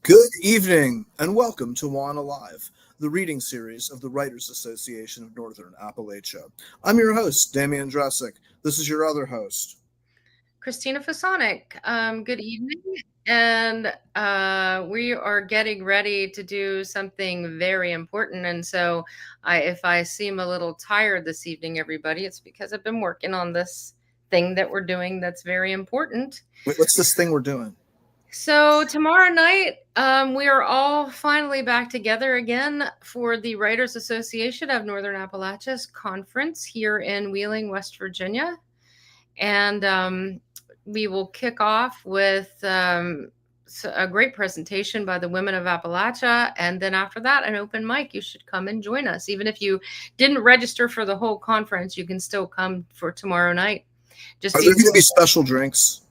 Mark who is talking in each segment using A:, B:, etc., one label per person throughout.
A: Good evening, and welcome to WANA Live, the reading series of the Writers Association of Northern Appalachia. I'm your host, Damian Dresick. This is your other host,
B: Christina Fasonic. Good evening, and we are getting ready to do something very important. And so, if I seem a little tired this evening, everybody, it's because I've been working on this thing that we're doing that's very important.
A: Wait, what's this thing we're doing?
B: So tomorrow night, we are all finally back together again for the Writers Association of Northern Appalachia's conference here in Wheeling, West Virginia. And we will kick off with a great presentation by the women of Appalachia. And then after that, an open mic. You should come and join us. Even if you didn't register for the whole conference, you can still come for tomorrow night.
A: Are there going to be special drinks?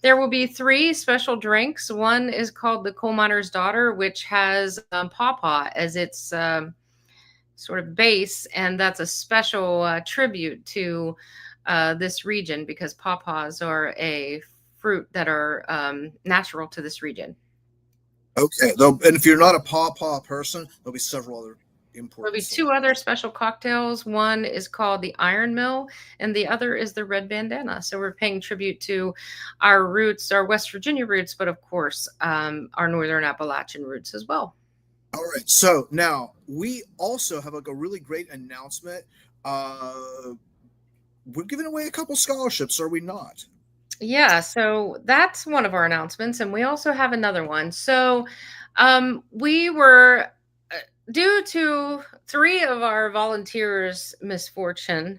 B: There will be 3 special drinks. One is called the Coal Miner's Daughter, which has pawpaw as its sort of base. And that's a special tribute to this region, because pawpaws are a fruit that are natural to this region.
A: Okay, and if you're not a pawpaw person, there'll be several other important.
B: There'll be 2 other special cocktails. One is called the Iron Mill, and the other is the Red Bandana. So we're paying tribute to our roots, our West Virginia roots, but of course, our Northern Appalachian roots as well.
A: All right, so now we also have a really great announcement. We're giving away a couple scholarships, are we not?
B: Yeah, so that's one of our announcements, and we also have another one. So we were, due to 3 of our volunteers' misfortune,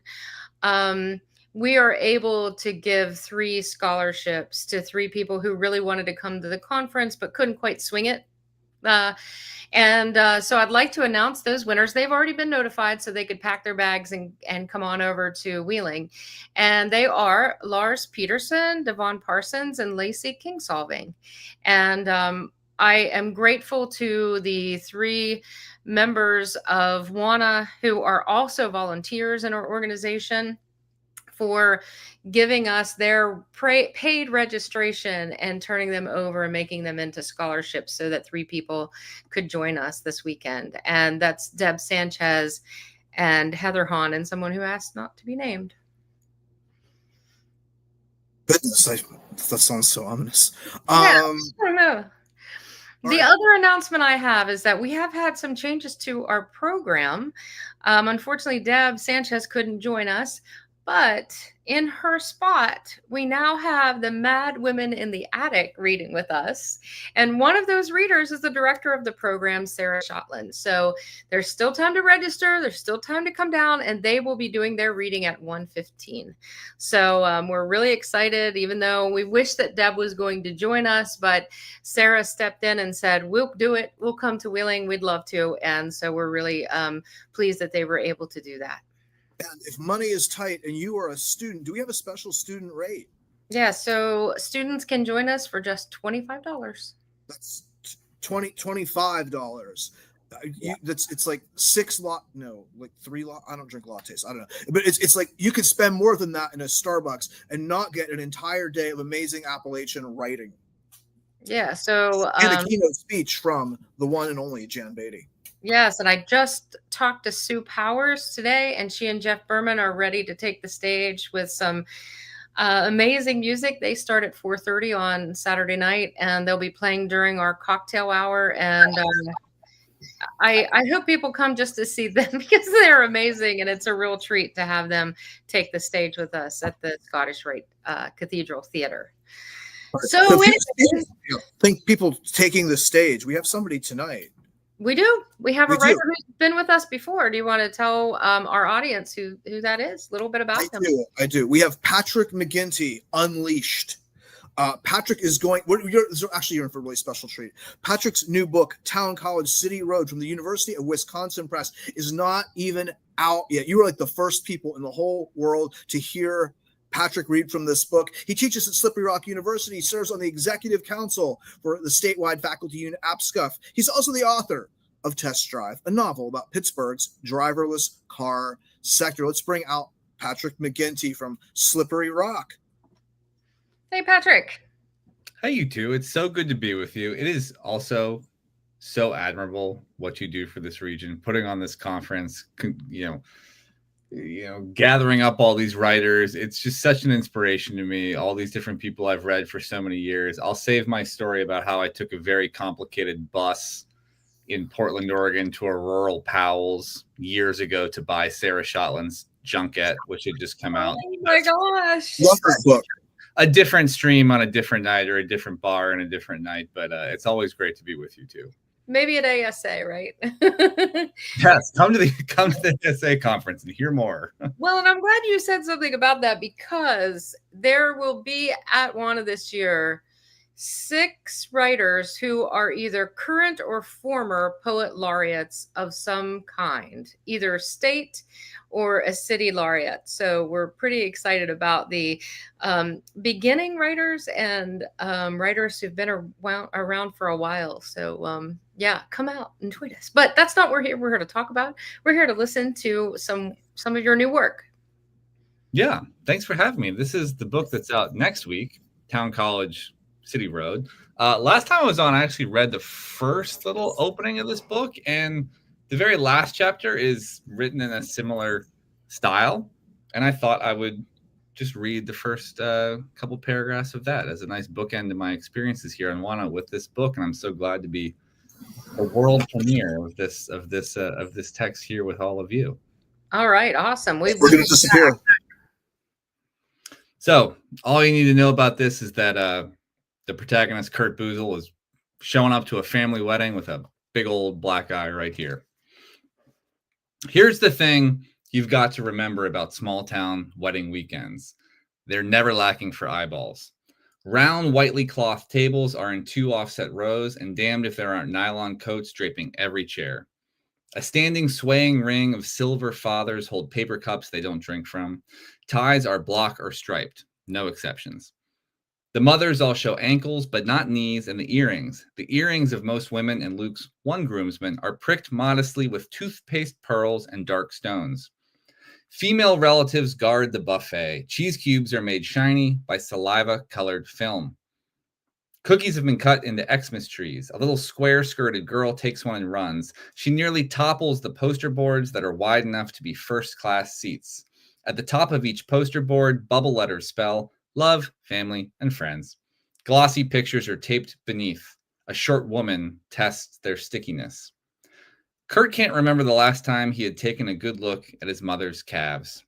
B: we are able to give 3 scholarships to 3 people who really wanted to come to the conference but couldn't quite swing it. So I'd like to announce those winners. They've already been notified, so they could pack their bags and come on over to Wheeling. And they are Lars Peterson, Devon Parsons, and Lacey Kingsolving. And I am grateful to the 3 members of WANA who are also volunteers in our organization for giving us their paid registration and turning them over and making them into scholarships so that 3 people could join us this weekend. And that's Deb Sanchez and Heather Hahn, and someone who asked not to be named.
A: Goodness, that sounds so ominous.
B: I don't know. The other announcement I have is that we have had some changes to our program. Unfortunately, Deb Sanchez couldn't join us, but in her spot, we now have the Mad Women in the Attic reading with us. And one of those readers is the director of the program, Sarah Shotland. So there's still time to register. There's still time to come down, and they will be doing their reading at 1:15. So we're really excited, even though we wish that Deb was going to join us. But Sarah stepped in and said, we'll do it. We'll come to Wheeling. We'd love to. And so we're really pleased that they were able to do that.
A: And if money is tight and you are a student, do we have a special student rate?
B: Yeah, so students can join us for just $25.
A: That's $25. It's like 3 I don't drink lattes. I don't know, but it's like you could spend more than that in a Starbucks and not get an entire day of amazing Appalachian writing.
B: Yeah, so
A: and a keynote speech from the one and only Jan Beatty.
B: Yes, and I just talked to Sue Powers today, and she and Jeff Berman are ready to take the stage with some amazing music. They start at 4:30 on Saturday night, and they'll be playing during our cocktail hour. And I hope people come just to see them because they're amazing, and it's a real treat to have them take the stage with us at the Scottish Rite Cathedral Theater. So
A: think people taking the stage. We have somebody tonight.
B: We do. We have a writer who's been with us before. Do you want to tell our audience who that is? A little bit about him.
A: I do. We have Patrick McGinty, Unleashed. Patrick is going. You're in for a really special treat. Patrick's new book, Town College City Road, from the University of Wisconsin Press, is not even out yet. You were like the first people in the whole world to hear Patrick read from this book. He teaches at Slippery Rock University. He serves on the executive council for the statewide faculty unit APSCUF. He's also the author of Test Drive, a novel about Pittsburgh's driverless car sector. Let's bring out Patrick McGinty from Slippery Rock.
B: Hey, Patrick.
C: Hey, you two. It's so good to be with you. It is also so admirable what you do for this region, putting on this conference, gathering up all these writers. It's just such an inspiration to me. All these different people I've read for so many years. I'll save my story about how I took a very complicated bus in Portland, Oregon to a rural Powell's years ago to buy Sarah Shotland's Junket, which had just come out.
B: Oh my gosh.
A: Love this book.
C: A different stream on a different night, or a different bar on a different night, but it's always great to be with you too.
B: Maybe at ASA, right?
C: Yes, come to the ASA conference and hear more.
B: Well, and I'm glad you said something about that, because there will be at WANA this year 6 writers who are either current or former poet laureates of some kind, either state or a city laureate. So we're pretty excited about the beginning writers and writers who've been around for a while. So yeah, come out and tweet us. But that's not what we're here to talk about. We're here to listen to some of your new work.
C: Yeah, thanks for having me. This is the book that's out next week, Town College City Road. Last time I was on, I actually read the first little opening of this book, and the very last chapter is written in a similar style. And I thought I would just read the first couple paragraphs of that as a nice bookend to my experiences here on WANA with this book. And I'm so glad to be a world premiere of this text here with all of you.
B: All right, awesome.
A: We're going to disappear.
C: So all you need to know about this is that the protagonist, Kurt Boozle, is showing up to a family wedding with a big old black eye right here. Here's the thing you've got to remember about small town wedding weekends. They're never lacking for eyeballs. Round, whitely clothed tables are in 2 offset rows, and damned if there aren't nylon coats draping every chair. A standing, swaying ring of silver fathers hold paper cups they don't drink from. Ties are block or striped, no exceptions. The mothers all show ankles, but not knees, and the earrings. The earrings of most women and Luke's one groomsman are pricked modestly with toothpaste pearls and dark stones. Female relatives guard the buffet. Cheese cubes are made shiny by saliva-colored film. Cookies have been cut into Xmas trees. A little square-skirted girl takes one and runs. She nearly topples the poster boards that are wide enough to be first-class seats. At the top of each poster board, bubble letters spell love, family, and friends. Glossy pictures are taped beneath. A short woman tests their stickiness. Kurt can't remember the last time he had taken a good look at his mother's calves.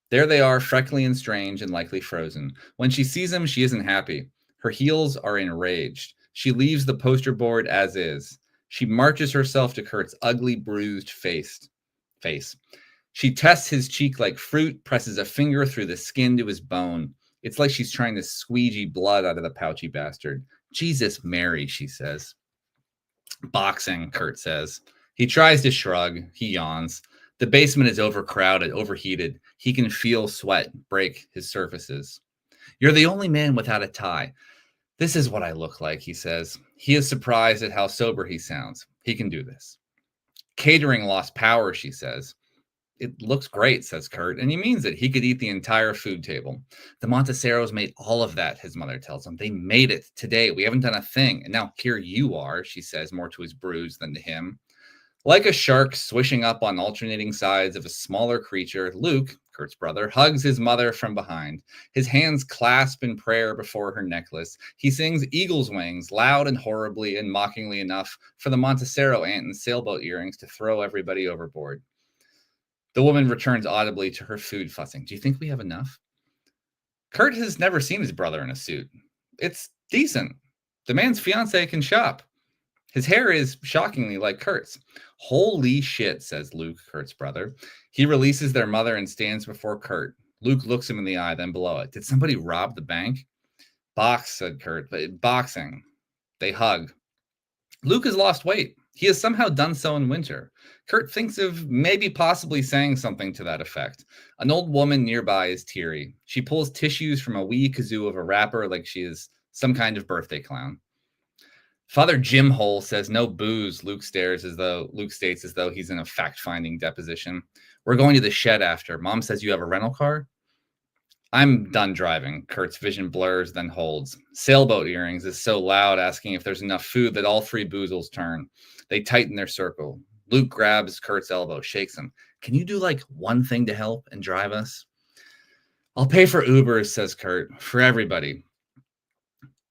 C: There they are, freckly and strange and likely frozen. When she sees him, she isn't happy. Her heels are enraged. She leaves the poster board as is. She marches herself to Kurt's ugly, bruised face. She tests his cheek like fruit, presses a finger through the skin to his bone. It's like she's trying to squeegee blood out of the pouchy bastard. Jesus Mary, she says. Boxing, Kurt says. He tries to shrug. He yawns. The basement is overcrowded, overheated. He can feel sweat break his surfaces. You're the only man without a tie. This is what I look like, he says. He is surprised at how sober he sounds. He can do this. Catering lost power, she says. It looks great, says Kurt, and he means it. He could eat the entire food table. The Monteseros made all of that, his mother tells him. They made it today. We haven't done a thing. And now here you are, she says, more to his bruise than to him. Like a shark swishing up on alternating sides of a smaller creature, Luke, Kurt's brother, hugs his mother from behind. His hands clasp in prayer before her necklace. He sings Eagle's Wings, loud and horribly and mockingly enough for the Montesero aunt in sailboat earrings to throw everybody overboard. The woman returns audibly to her food fussing. Do you think we have enough? Kurt has never seen his brother in a suit. It's decent. The man's fiance can shop. His hair is shockingly like Kurt's. Holy shit, says Luke, Kurt's brother. He releases their mother and stands before Kurt. Luke looks him in the eye, then below it. Did somebody rob the bank? Box, said Kurt. Boxing. They hug. Luke has lost weight. He has somehow done so in winter. Kurt thinks of maybe possibly saying something to that effect. An old woman nearby is teary. She pulls tissues from a wee kazoo of a wrapper like she is some kind of birthday clown. Father Jim Hole says no booze. Luke states as though he's in a fact-finding deposition. We're going to the shed after. Mom says you have a rental car? I'm done driving. Kurt's vision blurs, then holds. Sailboat earrings is so loud, asking if there's enough food that all three boozles turn. They tighten their circle. Luke grabs Kurt's elbow, shakes him. Can you do like one thing to help and drive us? I'll pay for Ubers, says Kurt, for everybody.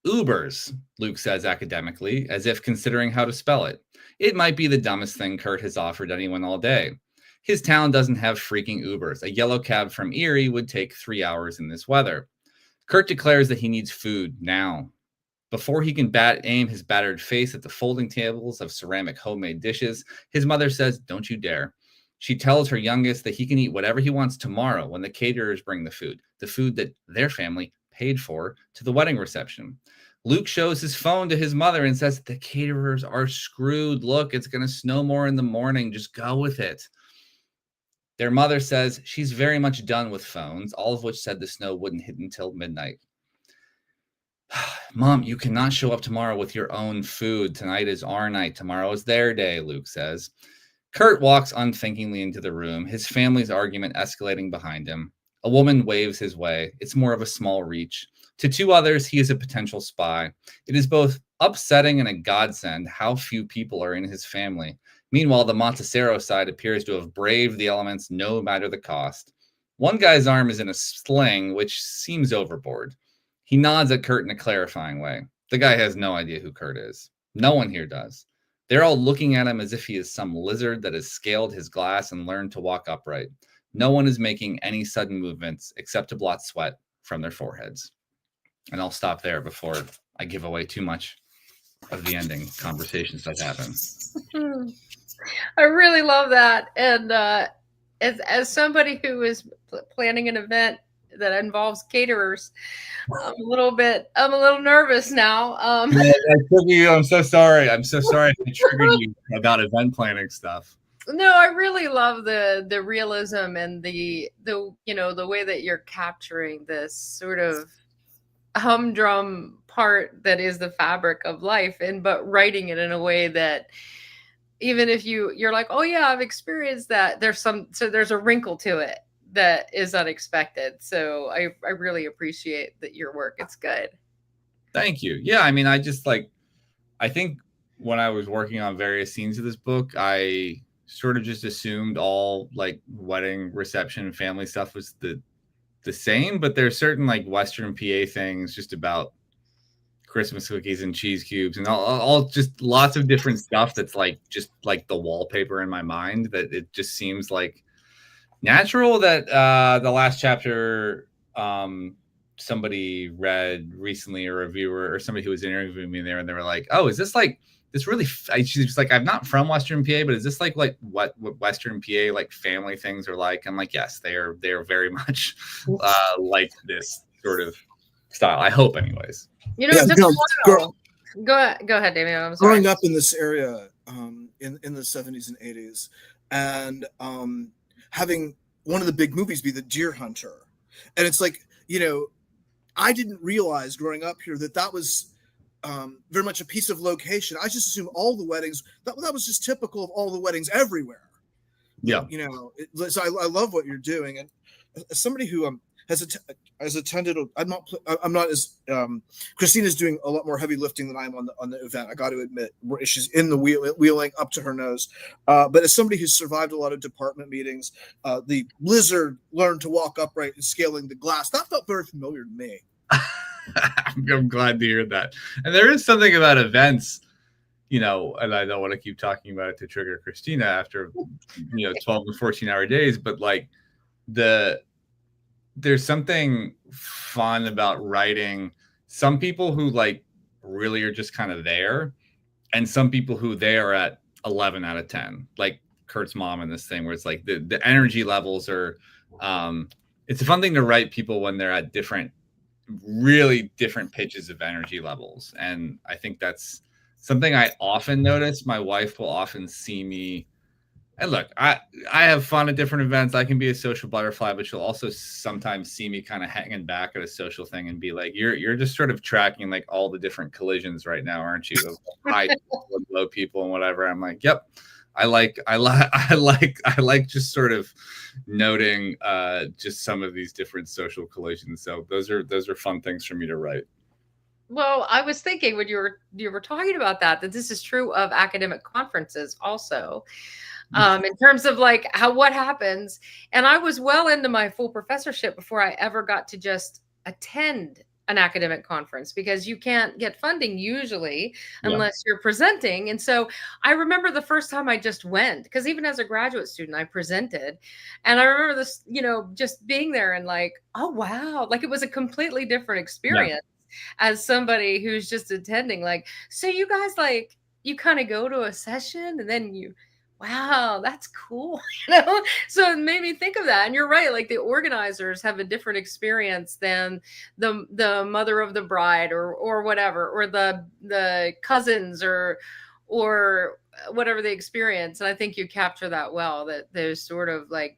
C: Ubers, Luke says academically, as if considering how to spell it. It might be the dumbest thing Kurt has offered anyone all day. His town doesn't have freaking Ubers. A yellow cab from Erie would take 3 hours in this weather. Kurt declares that he needs food now. Before he can aim his battered face at the folding tables of ceramic homemade dishes, his mother says, don't you dare. She tells her youngest that he can eat whatever he wants tomorrow when the caterers bring the food that their family paid for to the wedding reception. Luke shows his phone to his mother and says, the caterers are screwed. Look, it's going to snow more in the morning. Just go with it. Their mother says she's very much done with phones, all of which said the snow wouldn't hit until midnight. Mom, you cannot show up tomorrow with your own food. Tonight is our night. Tomorrow is their day, Luke says. Kurt walks unthinkingly into the room, his family's argument escalating behind him. A woman waves his way. It's more of a small reach. To two others, he is a potential spy. It is both upsetting and a godsend how few people are in his family. Meanwhile, the Montecero side appears to have braved the elements no matter the cost. One guy's arm is in a sling, which seems overboard. He nods at Kurt in a clarifying way. The guy has no idea who Kurt is. No one here does. They're all looking at him as if he is some lizard that has scaled his glass and learned to walk upright. No one is making any sudden movements except to blot sweat from their foreheads. And I'll stop there before I give away too much of the ending conversations that happen.
B: I really love that. And as somebody who is planning an event that involves caterers, I'm a little nervous now. I'm
C: so sorry. I'm so sorry I triggered you about event planning stuff.
B: No, I really love the realism and the way that you're capturing this sort of humdrum part that is the fabric of life, but writing it in a way that even if you're like, oh yeah, I've experienced that, there's a wrinkle to it that is unexpected. So I really appreciate your work. It's good.
C: Thank you. Yeah, I mean, I think when I was working on various scenes of this book, I sort of just assumed all like wedding reception family stuff was the same, but there's certain like Western PA things just about Christmas cookies and cheese cubes and all just lots of different stuff that's like just like the wallpaper in my mind, that it just seems like natural. That the last chapter somebody read recently, a reviewer or somebody who was interviewing me there, and they were like, oh, is this like this really she's like, I'm not from Western PA, but is this like what Western PA like family things are like? I'm like, yes, they are very much like this sort of style, I hope, anyways.
B: Go ahead, Damien. I'm sorry.
A: Growing up in this area in the 70s and 80s, and having one of the big movies be The Deer Hunter, and it's like, I didn't realize growing up here that was very much a piece of location. I just assumed all the weddings that was just typical of all the weddings everywhere.
C: Yeah,
A: so I love what you're doing, and as somebody who has attended, I'm not as Christina's doing a lot more heavy lifting than I am on the event. I got to admit, she's in the wheeling up to her nose. But as somebody who's survived a lot of department meetings, the blizzard learned to walk upright and scaling the glass, that felt very familiar to me.
C: I'm glad to hear that. And there is something about events, and I don't want to keep talking about it to trigger Christina after 12 to 14-hour days, but like there's something fun about writing some people who like really are just kind of there, and some people who they are at 11 out of 10, like Kurt's mom in this thing, where it's like the energy levels are it's a fun thing to write people when they're at really different pitches of energy levels. And I think that's something I often notice. My wife will often see me, and look, I have fun at different events. I can be a social butterfly, but she'll also sometimes see me kind of hanging back at a social thing and be like, you're just sort of tracking like all the different collisions right now, aren't you? Of high people and low people and whatever. I'm like, yep, I like just sort of noting just some of these different social collisions. So those are fun things for me to write.
B: Well, I was thinking when you were talking about that this is true of academic conferences also, in terms of like what happens. And I was well into my full professorship before I ever got to just attend an academic conference, because you can't get funding usually unless you're presenting. And so I remember the first time I just went, because even as a graduate student, I presented. And I remember this, just being there and like, oh, wow, like it was a completely different experience as somebody who's just attending. Like, so you guys, like, you kind of go to a session and then wow, that's cool. So it made me think of that. And you're right, like the organizers have a different experience than the mother of the bride or whatever, or the cousins or whatever the experience. And I think you capture that well, that there's sort of like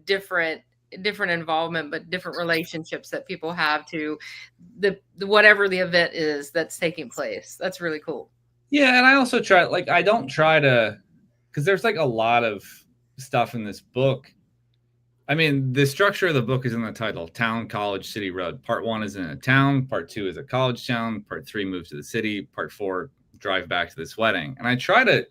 B: different involvement, but different relationships that people have to the whatever the event is that's taking place. That's really cool.
C: Yeah. And I also I don't try to, because there's like a lot of stuff in this book. I mean, the structure of the book is in the title: Town, College, City, Road. Part 1 is in a town. Part 2 is a college town. Part 3, move to the city. Part 4, drive back to this wedding. And I try to,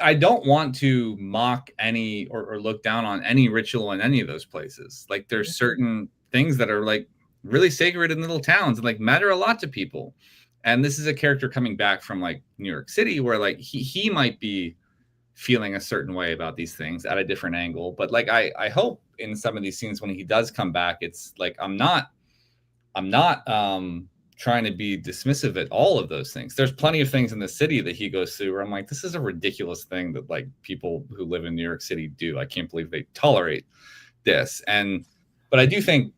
C: I don't want to mock any or look down on any ritual in any of those places. Like, there's certain things that are like really sacred in little towns and like matter a lot to people. And this is a character coming back from like New York City, where like he might be feeling a certain way about these things at a different angle. But like, I hope in some of these scenes when he does come back, it's like, I'm not trying to be dismissive at all of those things. There's plenty of things in the city that he goes through where I'm like, this is a ridiculous thing that like people who live in New York City do. I can't believe they tolerate this. But I do think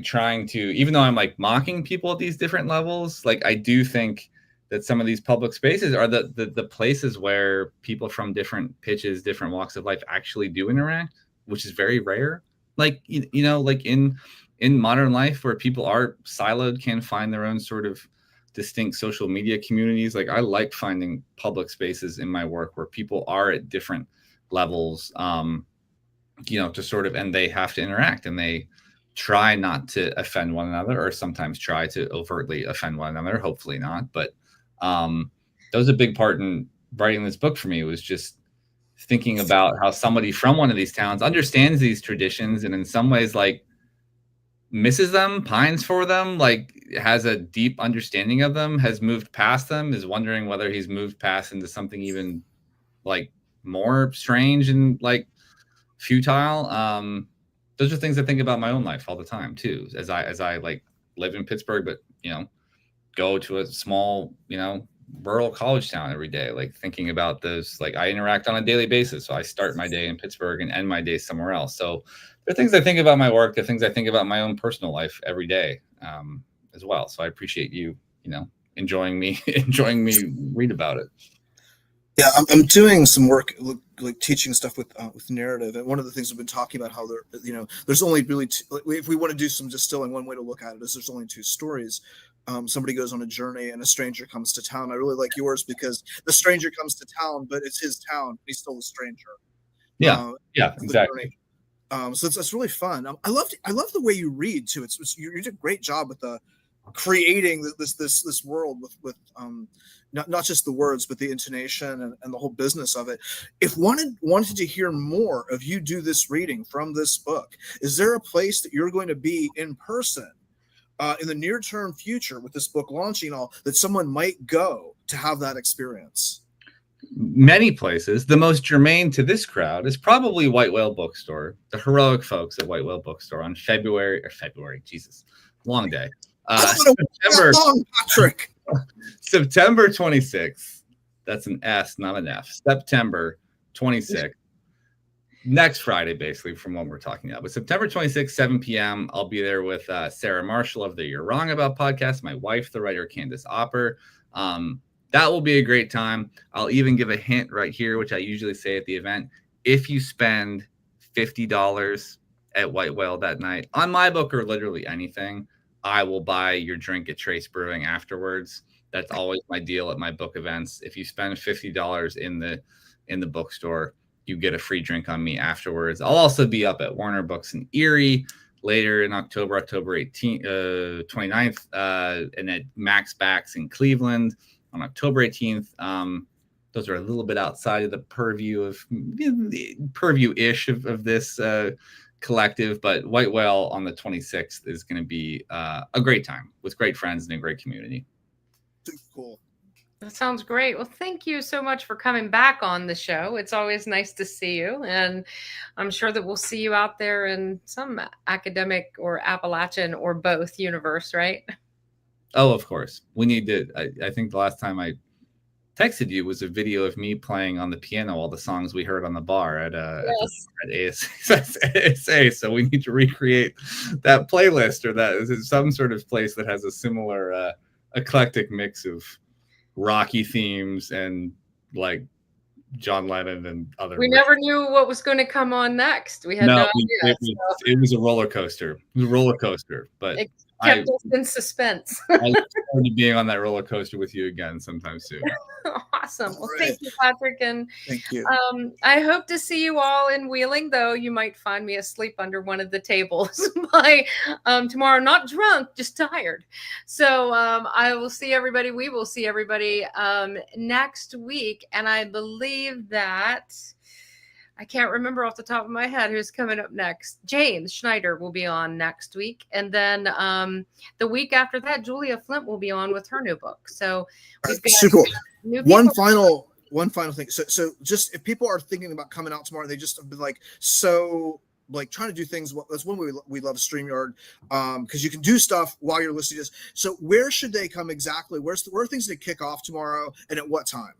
C: trying to, even though I'm like mocking people at these different levels, like I do think that some of these public spaces are the places where people from different pitches, different walks of life actually do interact, which is very rare. Like, like in modern life where people are siloed, can find their own sort of distinct social media communities. Like, I like finding public spaces in my work where people are at different levels, to sort of, and they have to interact and they try not to offend one another, or sometimes try to overtly offend one another. Hopefully not. But that was a big part in writing this book for me, was just thinking about how somebody from one of these towns understands these traditions and in some ways like misses them, pines for them, like has a deep understanding of them, has moved past them, is wondering whether he's moved past into something even like more strange and like futile. Those are things I think about my own life all the time too, as I like live in Pittsburgh, but go to a small, rural college town every day, like thinking about those. Like, I interact on a daily basis. So I start my day in Pittsburgh and end my day somewhere else. So there are things I think about my work, the things I think about my own personal life every day, as well. So I appreciate you, enjoying me read about it.
A: Yeah, I'm doing some work like teaching stuff with narrative, and one of the things we've been talking about how there's only really if we want to do some distilling, one way to look at it is there's only 2 stories. Somebody goes on a journey and a stranger comes to town. I really like yours because the stranger comes to town, but it's his town. He's still a stranger.
C: Yeah, exactly.
A: So it's really fun. I love the way you read too. You did a great job with the creating this world with not just the words, but the intonation and the whole business of it. If wanted to hear more of you do this reading from this book, is there a place that you're going to be in person in the near term future with this book launching all that someone might go to have that experience?
C: Many places. The most germane to this crowd is probably White Whale Bookstore, the heroic folks at White Whale Bookstore on February, Jesus, long day. September 26th. That's an S, not an F. September 26th. Next Friday, basically, from what we're talking about. But September 26th, 7 p.m., I'll be there with Sarah Marshall of the You're Wrong About podcast, my wife, the writer Candace Opper. That will be a great time. I'll even give a hint right here, which I usually say at the event. If you spend $50 at White Whale that night on my book or literally anything, I will buy your drink at Trace Brewing afterwards. That's always my deal at my book events. If you spend $50 in the in the bookstore, you get a free drink on me afterwards. I'll also be up at Warner Books in Erie later in October 18th, 29th, and at Max Backs in Cleveland on October 18th. Those are a little bit outside of the purview-ish of this collective, but White Whale on the 26th is going to be a great time with great friends and a great community.
A: Super cool.
B: That sounds great. Well, thank you so much for coming back on the show. It's always nice to see you. And I'm sure that we'll see you out there in some academic or Appalachian or both universe, right?
C: Oh, of course. We need to. I think the last time I texted you was a video of me playing on the piano all the songs we heard on the bar at ASA. So we need to recreate that playlist, or that is some sort of place that has a similar eclectic mix of rocky themes and like John Lennon and other.
B: We never knew what was going to come on next. We had no idea.
C: It was a roller coaster. It was a roller coaster, but
B: it kept us in suspense.
C: I look forward to being on that roller coaster with you again sometime soon.
B: Awesome. Well, thank you, Patrick. And
A: thank you.
B: I hope to see you all in Wheeling, though you might find me asleep under one of the tables by tomorrow. Not drunk, just tired. So I will see everybody. We will see everybody next week. And I believe that I can't remember off the top of my head who's coming up next. James Schneider will be on next week. And then the week after that, Julia Flint will be on with her new book. So we've got
A: super cool. One final thing. So just if people are thinking about coming out tomorrow, they just have been like, trying to do things. That's one way we love StreamYard, because you can do stuff while you're listening to this. So where should they come exactly? Where are things that kick off tomorrow, and at what time?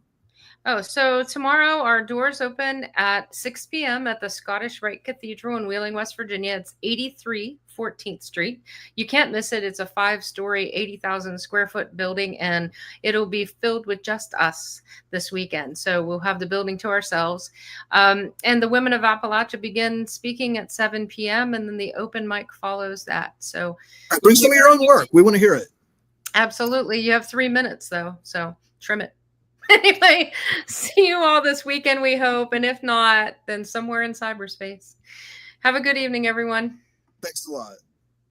B: Oh, so tomorrow our doors open at 6 p.m. at the Scottish Rite Cathedral in Wheeling, West Virginia. It's 83 14th Street. You can't miss it. It's a 5-story, 80,000 square foot building, and it'll be filled with just us this weekend. So we'll have the building to ourselves. And the Women of Appalachia begin speaking at 7 p.m. and then the open mic follows that. So
A: bring some of your own work. We want to hear it.
B: Absolutely. You have 3 minutes though, so trim it. Anyway, see you all this weekend, we hope. And if not, then somewhere in cyberspace. Have a good evening, everyone.
A: Thanks a lot.